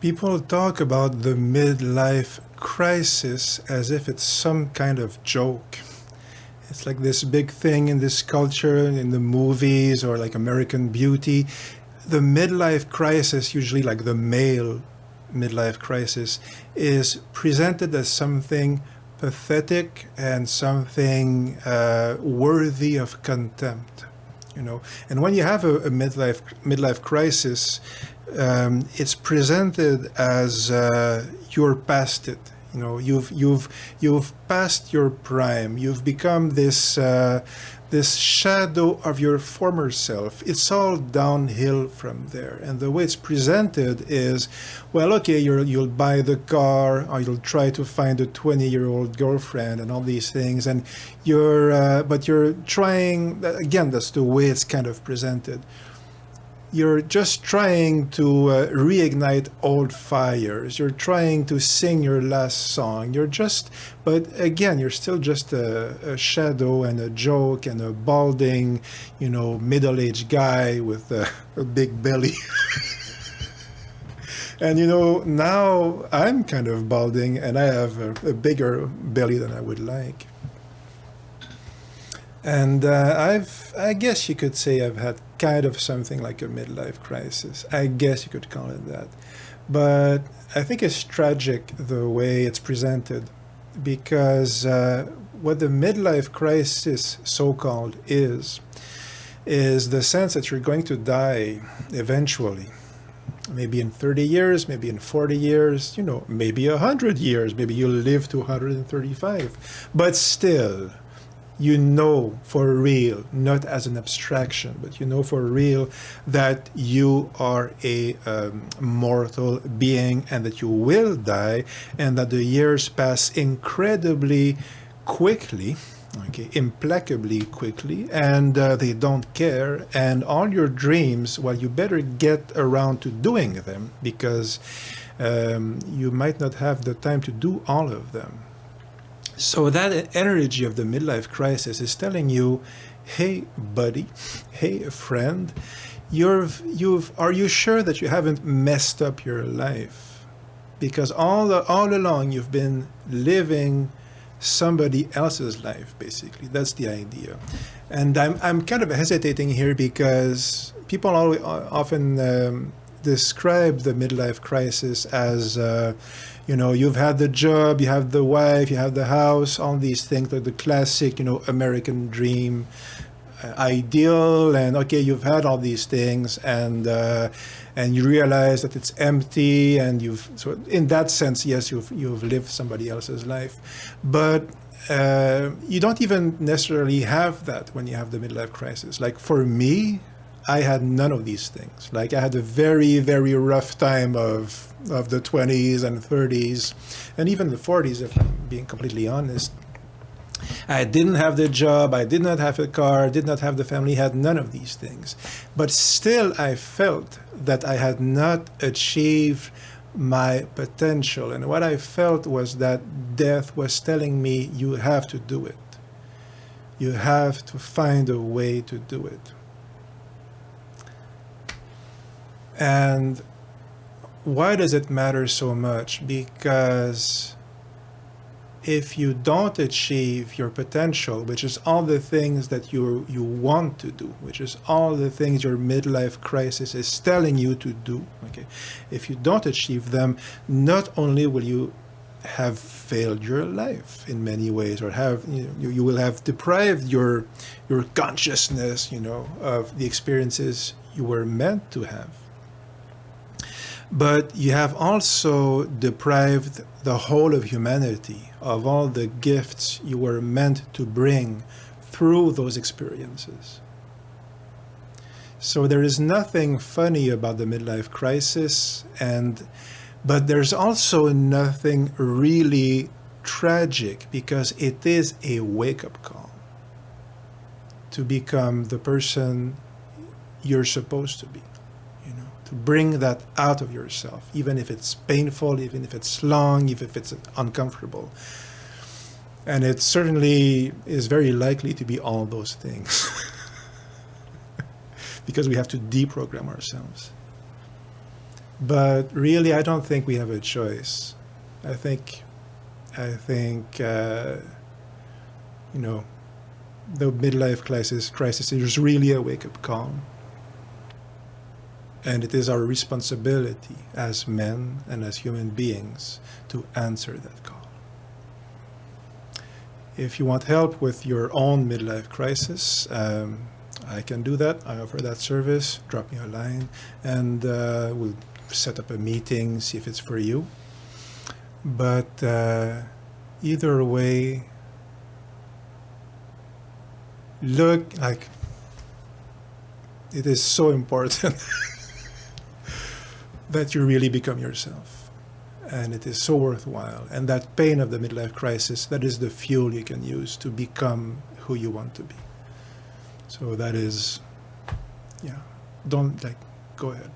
People talk about the midlife crisis as if it's some kind of joke. It's like this big thing in this culture, in the movies or like American Beauty. The midlife crisis, usually like the male midlife crisis, is presented as something pathetic and something worthy of contempt. You know, and when you have a midlife crisis, it's presented as you're past it. You know, you've passed your prime. You've become this shadow of your former self. It's all downhill from there. And the way it's presented is, well, okay, you'll buy the car, or you'll try to find a 20-year-old girlfriend, and all these things. And but you're trying. Again, that's the way it's kind of presented. You're just trying to reignite old fires. You're trying to sing your last song. But again, you're still just a shadow and a joke and a balding, middle-aged guy with a big belly. And now I'm kind of balding and I have a bigger belly than I would like. And I guess you could say I've had kind of something like a midlife crisis. I guess you could call it that. But I think it's tragic the way it's presented, because what the midlife crisis, so-called, is the sense that you're going to die eventually. Maybe in 30 years, maybe in 40 years, maybe 100 years, maybe you'll live to 135. But still, for real, not as an abstraction, but for real that you are a mortal being and that you will die, and that the years pass incredibly quickly, implacably quickly, and they don't care. And all your dreams, well, you better get around to doing them, because you might not have the time to do all of them. So that energy of the midlife crisis is telling you, hey, buddy, hey, friend, are you sure that you haven't messed up your life? Because all along you've been living somebody else's life, basically. That's the idea. And I'm kind of hesitating here because people often describe the midlife crisis as you've had the job, you have the wife, you have the house, all these things, like the classic, American dream ideal. And okay, you've had all these things, and you realize that it's empty, and so in that sense, yes, you've lived somebody else's life, but you don't even necessarily have that when you have the midlife crisis. Like for me, I had none of these things. Like I had a very, very rough time of the 20s and 30s, and even the 40s, if I'm being completely honest. I didn't have the job, I did not have a car, did not have the family, had none of these things. But still, I felt that I had not achieved my potential. And what I felt was that death was telling me, you have to do it. You have to find a way to do it. And why does it matter so much? Because if you don't achieve your potential, which is all the things that you want to do, which is all the things your midlife crisis is telling you to do, if you don't achieve them, not only will you have failed your life in many ways, or you will have deprived your consciousness, of the experiences you were meant to have. But you have also deprived the whole of humanity of all the gifts you were meant to bring through those experiences. So there is nothing funny about the midlife crisis, but there's also nothing really tragic, because it is a wake-up call to become the person you're supposed to be. To bring that out of yourself, even if it's painful, even if it's long, even if it's uncomfortable. And it certainly is very likely to be all those things. Because we have to deprogram ourselves. But really, I don't think we have a choice. I think, you know, the midlife crisis is really a wake-up call. And it is our responsibility as men and as human beings to answer that call. If you want help with your own midlife crisis, I can do that. I offer that service. Drop me a line, and we'll set up a meeting, see if it's for you. But either way, look, like, it is so important that you really become yourself. And it is so worthwhile. And that pain of the midlife crisis, that is the fuel you can use to become who you want to be. So that is, yeah, don't, like, go ahead.